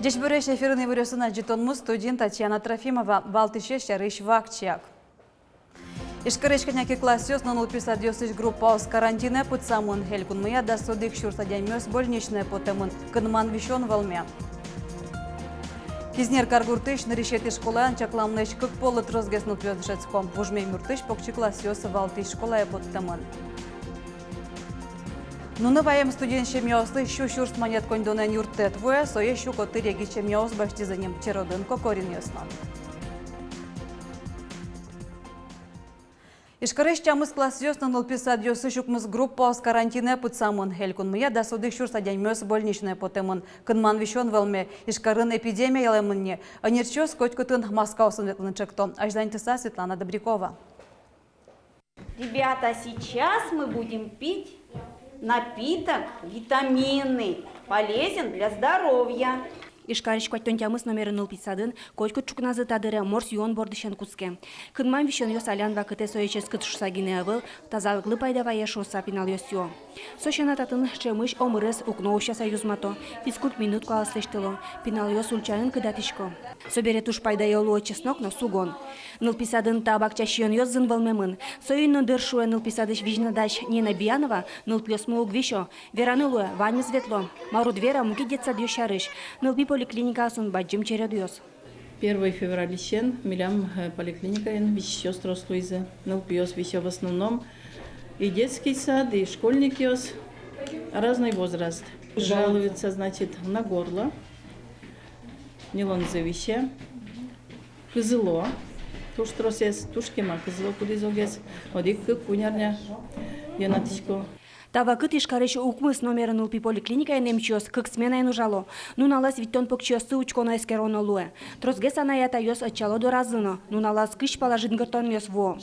Деш бюреш эфирный выресына житонмуз студент Татьяна Трофимова валтыше шарыш вакчак. Ишкарышканяки классиос на 050 группа с карантина под самун хелькунмыя да судик шурсадямёс больничная потемын кынман вишон волме. Кизнер каргуртыш на решете школа чакламныш как полы трозгес нутвёдышецком. Вужмей муртыш покчи классиос валтыш школа под темын. Нуны ваем студент шемьёслы шушурс монет кондонен юртет воя сое щукоты реги шемьёс башти за ним черодын кокорин ясно. Ишкарыш чамыз классиос на 050 шукмыз группа с карантина под самун хелькунмыя да судых шурс адянмёс больничная потемын кынман вишон велме ишкарын эпидемия ялемынне анерчёс котькутын Москаусын ветлынчекто. Ажданьтыса Светлана Добрякова. Ребята, сейчас мы будем пить напиток витаминный, полезен для здоровья. Ишкарыш кваттонтямыз номері 050 койку чукназы тадыры морс юон бордышен куцке. Кынман вишен йос алян вакыте соечес кытшуса гинеавыл тазалыклы пайдавая шоса пинал йосё. Сошена татын чемыш омырыс укноуща союзмато, физкульт минут каластыштыло, пинал йос ульчанын кыдатишко. Собере туш пайда йолуо чеснок но сугон. 050 табак чащион йос зын волмемын. Союнно дыршуе 050 вижнадаш Нина Биянова, 0+му угвишо, веранулуе Ваня Светло, мару двера муки детсад йошарыш, 0 поликлиника сон баджим чередуёс. 1 февраля щен милям поликлиника вещёс трослуизе. Пьёс вещё в основном и детский сад, и школьники разный возраст. Жалуются, значит, на горло, нелонзевище, кызыло, туш тросес, тушкема кызыло кудизогес, одик кунярня, янатичко. Тавакыт ишкарыш укмыс номері 0 поликлиника немчос, как смена ину жало. Нуналас виттон покчёсы учкона эскероно луэ. Трозгес анаята йос отчало до разыно. Нуналас кыш положит гартон йос во.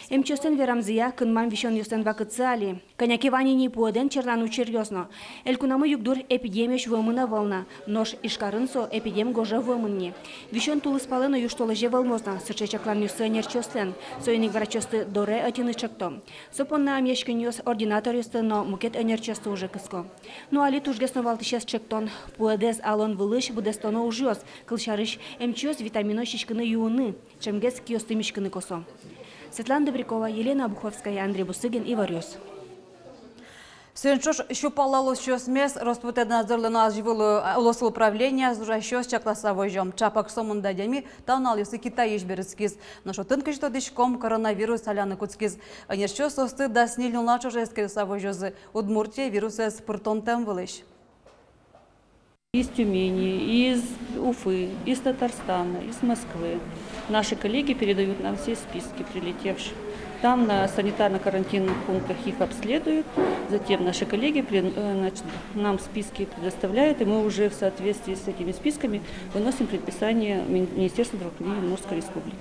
Эмчосен верамзия кынман вишон йосен вакытсы али. Коняки вани не пуэден черлану черьёсно. Элькунамы югдур эпидемияш вымына волна. Нож ишкарынсо эпидем гоже вымынне. Вишон тулыс палыно юштолыже волмозна. Сычечаклан йосы нерчослен. Соеник врачосты доре отинычакто. Сопонна амешкин йос ординатор йостыно мукет энерчесто уже кыско. Ну али тужгесно валтышес чектон. Пуэдес алон вылыш будестоно ужёс. Кылшарыш эмчёс витамино шишкыны юны. Чемгес киосты мишкыны косо. Светлана Добрякова, Елена Обуховская, Андрей Бусыгин и Варёс. Сенчош щупалало щось мес, Роспотребнадзор нас живило улосло управление, зужа щось чакласа вожом. Чапак сомунда дями, та анализы Китай ешберецкиз. Но что тынкыш то дичком коронавирус аляны куцкиз. А не щось осты да снильну начо жескеса вожозы. Удмуртия вирусы спиртон тем вылыш. Из Тюмени, из Уфы, из Татарстана, из Москвы. Наши коллеги передают нам все списки прилетевших. Там на санитарно-карантинных пунктах их обследуют. Затем наши коллеги нам списки предоставляют, и мы уже в соответствии с этими списками выносим предписание Министерства здравоохранения Удмуртской республики.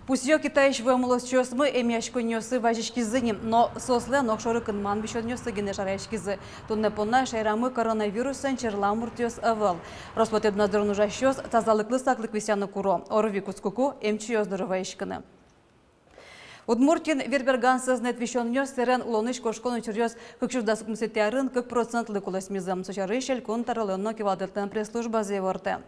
Пусть ее китайш вымылось чёсмы, эмяшку нёсы важички зынем, но сосле нокшоры кынман бишон нёсы генешарайшки зы. Тунне понна шайрамы коронавирусын черламуртёс авал. Роспотребнадзор нужа щёс тазалыклы саклык висяны куро. Орви куцкуку эмчи ёздоровайшкыны. Удмуртин Верберган сознает вещен нёс терен лоныш кошкону черёс, как чуждаск мсетярын, как процентлы куласмизам. Сочарышель контарлено кивадертен пресс-служба заеворте.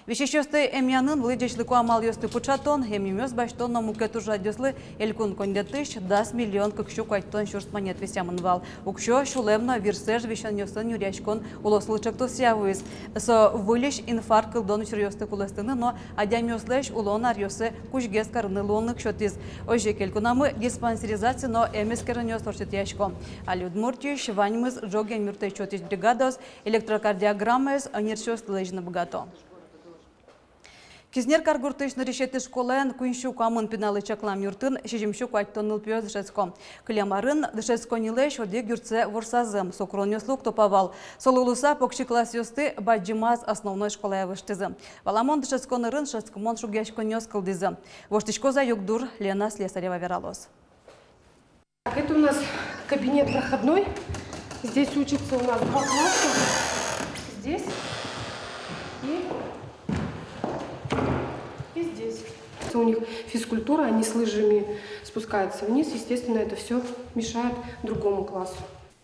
Вещещёсты эмьянын влыдечлыку амал ёсты пучатон, эмимёс баштон на мукету жадёслы элькун кондетыш 10 миллион кыкшу кайтон шурс монет висямын вал. Укшо шулемно вирсеж вещен ёсын юрячкон улослычак тосявыз. Со вылеш инфаркт кылдон чурёсты куластыны, но адямёслэш улонар ёсы кушгес карны лонлык шотиз. Ожек элькунамы диспансеризация, но эмескерын ёс торчит яшко. Али Удмуртиш ваньмыз жоген мюртей чотиш бригадос электрокардиограммез аниршёс лэжны богато. Кизнер каргуртыш на решете школен куншу камын пиналы чаклам юртын шежимшу кваттон пьёс дышецко. Клямарын дышецко нилеш одек юртце ворсазым сокронёслук топовал. Солулуса покши класс юсты баджимаз основной школая выштызы. Валамон дышецко нырын шецкомон шугяшко нёс кылдызы. Воштычко за югдур Лена Слесарева вералос. Это у нас кабинет проходной. Здесь учится у нас 2 класса. Здесь и здесь. У них физкультура, они с лыжами спускаются вниз. Естественно, это все мешает другому классу.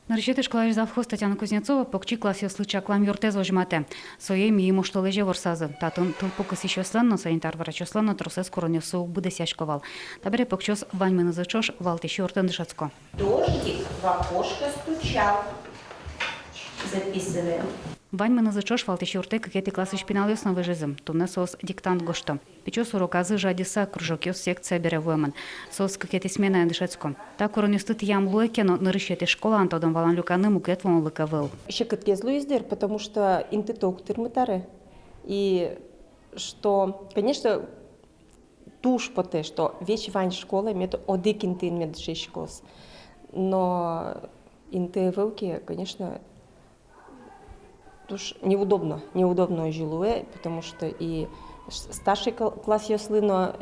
Наречети школари завхоз Татьяна Кузнецова покчи класс ёслыча клам юртез ожмате. Соем ему что леже ворсазы. Татын тулпукас еще сланно, санитар врач сланно, трусес коронё соук буде сяшковал. Табере покчос ваньмы назычош, валтищи ортен дышацко. Дождик в окошко стучал. Записываем. Ваньмы назычош, валтищи орте, какие классы шпинал ёс новый жизым. Тунне сос диктант гошто. Печос уроказы жадиса, кружок ёс секция бере вуэмен. Сос какие смена дышацко. Так коронё стыт ям луэке, но наречети школа антодом валан люканы мукет вон лыковыл. Еще кеткезлу издер, потому что интиток тырмытары. И что, конечно, туш поте, что вещь вань школа имеет одик интин медшишкос. Но инты вылки, конечно, туш неудобно жилуэ, потому что и старший класс ёслы, но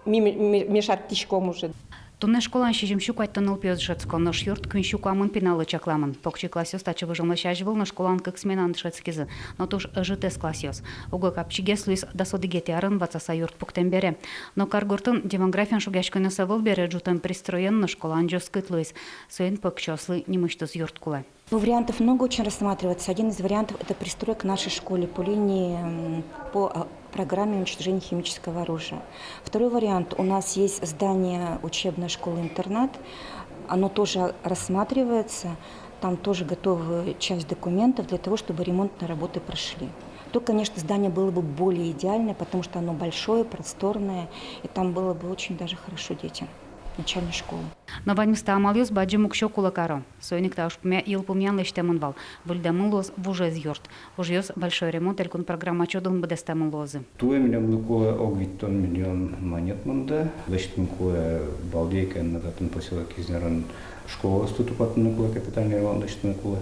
мешать тишком уже. Тунне школан шижим щукать тонул пьёс дышацко, но шьюрт кын щукамын пиналы чакламын. Покчи класс ёс тачы выжимла щажывыл, но школан как сменан дышацкизы. Но туш житес класс ёс. Угол капчигес луис дасодыгети арын вацаса юрт пуктен бере. Но каргуртын демографиян шугяшкы носовыл бере джутен пристроен, но школан жёс кыт луис. Суен покчослы немыштыз юрт куле. Вариантов много очень рассматривается. Один из вариантов – это пристройка к нашей школе по линии, по программе уничтожения химического оружия. Второй вариант – у нас есть здание учебной школы-интернат. Оно тоже рассматривается. Там тоже готова часть документов для того, чтобы ремонтные работы прошли. То, конечно, здание было бы более идеальное, потому что оно большое, просторное, и там было бы очень даже хорошо детям начальной школы. Но вань мста амалюс баджи мукшо кулакаро. Сойник та ушпумя ил пумян лештемон вал. Вульдамын лоз вуже зьорт. Ужьёс большой ремонт, элькун программа чодун бедестемон лозы. Туе милям лукуе огвиттон миллион монет мында. Лештин куе балдейка на датын поселок изнеран школа стутупатны куе капитальный ремонт лештин куе.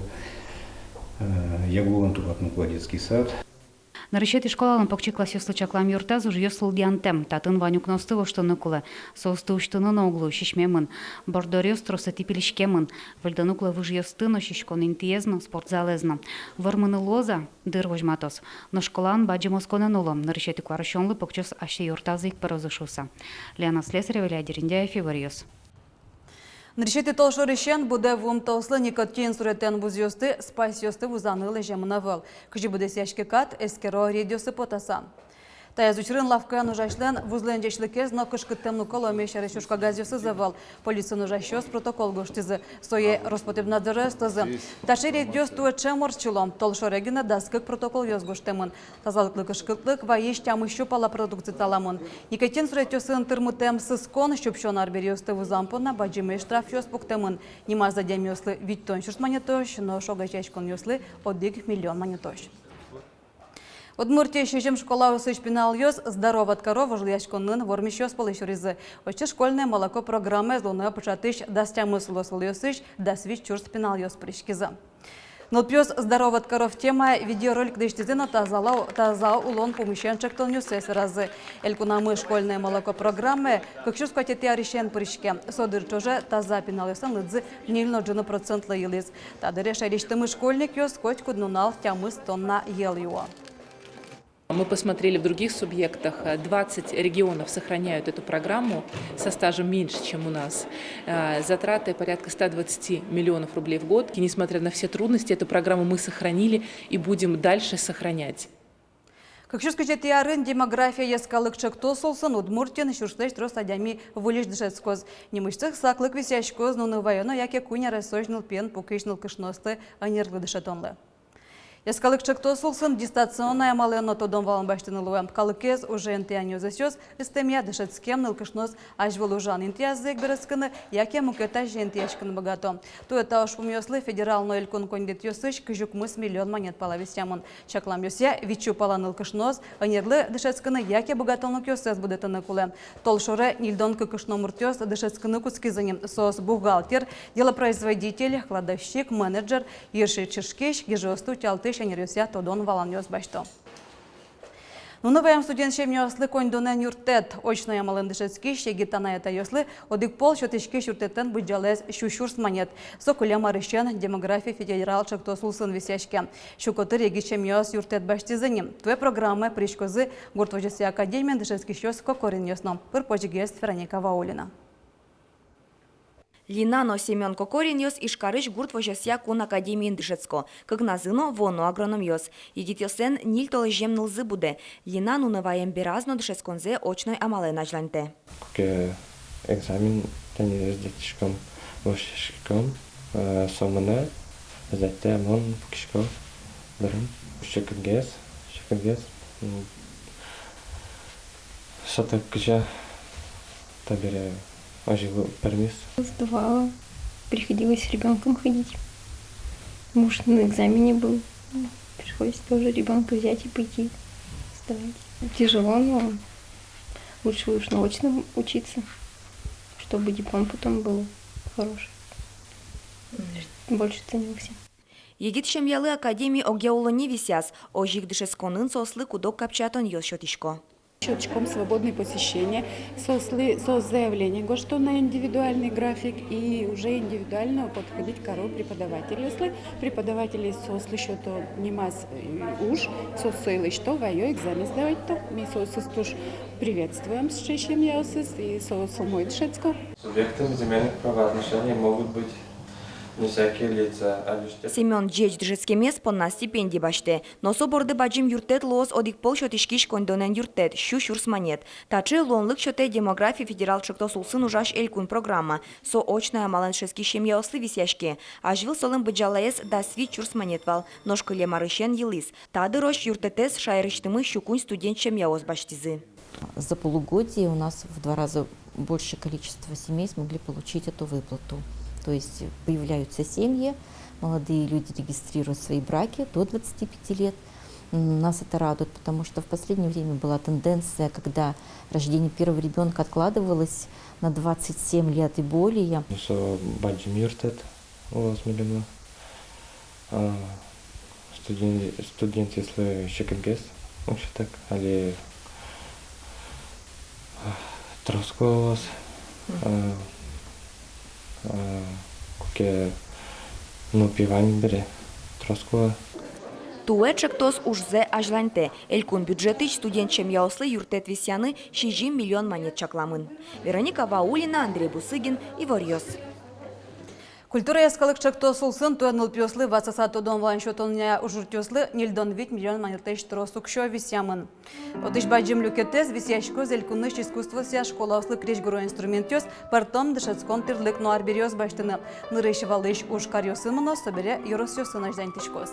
Ягулан тупатны куе детский сад. Наречети школалын покчи класс ёслыча клам юртаз уж ёсыл диантем. Татын ванюк ностыво что ныкулы. Соусты уштыны ноглу шишмемын. Бордорёс тросы типилишкемын. Вальданукла выж ёстыно шишкон интиезно спортзалезно. Вармыны лоза дыр вожматос. Но школан баджи москоны нулом. Наречети кварышонлы покчос аще юртазы их порозышуса. Леонид Слесарев, Илья Дерендяев, Иварьёс. Наречети толшорищен буде вум толслы никоткен суреттен вуз ёсты, спайс ёсты вузанылы жемына выл. Кыжи буде сяшки кат, эскеро радиосы потаса. Таяз учрын лавка нужашлен вузлен жешликез, но кышкыттем нуколо мешары шушка газёсы завал. Полиция нужащёс протокол гоштизы. Сое Роспотребнадзоры стозы. Таши радиос туэ чеморчылом. Толшорегина даскык протокол ёс гоштемын. Тазалыклы кышкытлык ваеш тямы щупала продукции таламын. Никотен суреттёсын тырмытем сыскон щупшон арберёсты вузампона баджимы штраф ёс пуктемын. Нима задям ёслы виттон шурс монетош, но шогачачкон ёслы 1 миллион монетош. Удмуртия шежем школа усыч пинал ёс, здоров от корова жлячконын вормищ ёс полыщуризы. Очи школьное молоко программы злуная початыш дастямы слосыл ёсыч, дасвич чурс пинал ёс пришкиза. Но пьёс здоров от коров тема видеоролик дыштизына таза улон помещенчик тон ёсэс разы. Элькунамы школьное молоко программы, как чурс котеты арищен пришке. Содыр чоже таза пинал ёсан лыдзы 0,1% лыйлыз. Тады решариштымы школьник ёс коть куднунал тямыс тонна ел его. Мы посмотрели в других субъектах, 20 регионов сохраняют эту программу со стажем меньше, чем у нас. Затраты порядка 120 миллионов рублей в год. И несмотря на все трудности, эту программу мы сохранили и будем дальше сохранять. Как чувствуете, тиарын демография яскалыкчык тосулсын, Удмуртин шуршлеш тростадями вылеш дышецкоз. Немышцых саклык висяшкоз, но вайоно, яке куня рассojнил пен покишнил кышносты, анерглы дышетонлы. Яскалыкчык тосулсын дистанционная маленно тодон валан баштынылуэм. Калыкез уже интианью засёс, листемья дышецкем нылкышнос ажвылужан интиязык берескыны, яке мукета жентияшкын богато. Туэта ошпумёслы федерал элькон кондит ёсыч, кыжукмыс миллион монет палависямын. Чаклам ёся, вичу пала нылкышнос, анерлы дышецкыны, яке богатонлык ёсэс будетыны куле. Толшоре нильдон кыкышно муртёс дышецкыны куцкизынем. Сос бухгалтер, делопроизводитель, кладовщик, менеджер, ерши чешкеш, гежосту тялтыш анерёся тодон валан ёс башто. Нунываем студент шемне ослы кондонен юртет. Очная малындышецки шегитана это yoсли. Одик пол шотышки юртеттен буджалез шушурс монет. Сокуля марыщен демография федерал шактосулсын висяшке. Шукотыр еги шемьос юртет баштизаним. Твоя программа пришкозы гуртвожеси академия дышецки щос кокорин ясно. Пырпочгест Вероника Ваулина. Линано Семен Кокорин йос ишкарыш гурт вожесья кун академии Дышецко. Кыгназыно воно агроном йос. Едит йосен ниль толежем нылзы буде. Линано наваем беразно Дышецконзе очной амален ажланте. Экзамен тани раздетишком вошешком сомана затем он кишко берем шекгес что-то кжа табере ожил пермис. Сдавала. Приходилось с ребенком ходить. Муж на экзамене был. Пришлось тоже ребенка взять и пойти сдавать. Тяжело, но лучше уж на очном учиться, чтобы диплом потом был хороший. Больше ценился. Едит шемьялы академии огеулони висяс. Ожик Дышецконын сослы кудок капчатон йос шотишко. Счетчиком свободное посещение, заявление, что на индивидуальный график и уже индивидуально подходить к преподавателю. Если преподаватели сосли что-то не масс уж, сосоили что, вайо экзамен сдавать то, мы сосуж приветствуем с чещем яусис и сосумой дышецко. Субъектами земельных правоотношений могут быть не всякие лица, а лишь... Семен Джеч Дышецке мес понна стипендии баште. Но соборды баджим юртет лоос одик пол шотишкиш кондонен юртет, шушурс монет. Таче лонлык шоте демографии федерал чоктосулсын ужаш элькун программа. Со очная маланшески шемья ослы висяшке. Ажвил солым баджалаес да сви чурс монетвал. Ножкыле марышен елис. Тады рош юртетес шайрыштымы щукунь студент шемья ос баштизы. За полугодие у нас в 2 раза большее количество семей смогли получить эту выплату. То есть появляются семьи, молодые люди регистрируют свои браки до 25 лет. Нас это радует, потому что в последнее время была тенденция, когда рождение первого ребенка откладывалось на 27 лет и более. Студент, если шекенгес, вообще так, али тросколос, ну пивань бере троско. Туэчек тос ужзе ажланте. Элькун бюджетыч студент шемья ослы юртет висяны 6 миллион монет чакламын. Вероника Ваулина, Андрей Бусыгин и Ворьёс. Культура яскалык чакто сулсын туяныл пьослы вацаса тодон ван шотоння ужуртёслы нильдон 8 миллион монетыч тросук шо висямын. Отыш баджим люкетез висяшко зелькунныш искусство ся школа ослы крежгуру инструментёс партом дышецкон тырлык нуар берёс баштыны. Нырыш валыш уж карьосымыно собере юросёсын аждантишкос.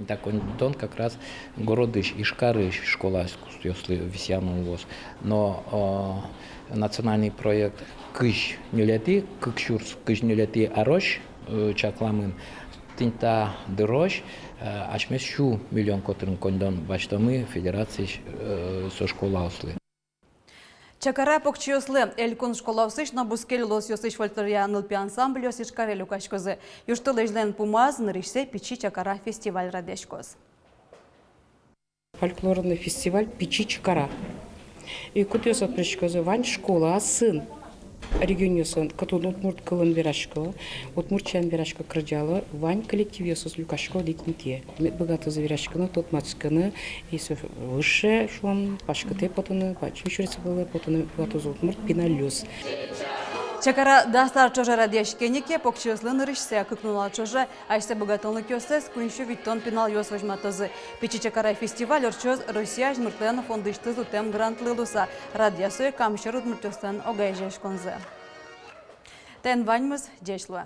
Такой дон как раз городыш Ишкарыш, школа искусств Йосли Висяну ВОЗ. Но национальный проект Кыш Нюляти, Кыкшурс Кыш Нюляти Арош, Чакламын, Тинта Дырош, Ачмес Шу миллион котрын кондон баштамы федерации со школа Ослы. Чакара покчиослы элькун школа усыш на бускель лос йосыш фольклорианыл пи ансамбль йосыш каре люкашкозы. Юштыл эжлен пумаз нырышсе пичи чакара фестиваль радешкоз. Фольклорный фестиваль пичи чакара. И кут йосот пришкозы вань школа сын. Регион сын, который отмурт кылын берашко, отмурт чан берашко крыджало, вань коллектив йосос люкашко дикнитие. Мет богато заверашканы, тот мацканы, если выше шон, пашкаты потоны, пачучурицы было потоны, богато золотмурт пиналюс. Чакара дастар чоже радешкенике покчиослы нырышсе кыкнула чоже, айсе богатонлы кёсес куншу виттон пинал йос вожматозы. Пичи чакара фестиваль орчоз Россия жмыртлен фондышты зутем грантлы луса. Радиасой камшерут мыртёстен огайжеш конзе. Тен ваньмыз дешлуа.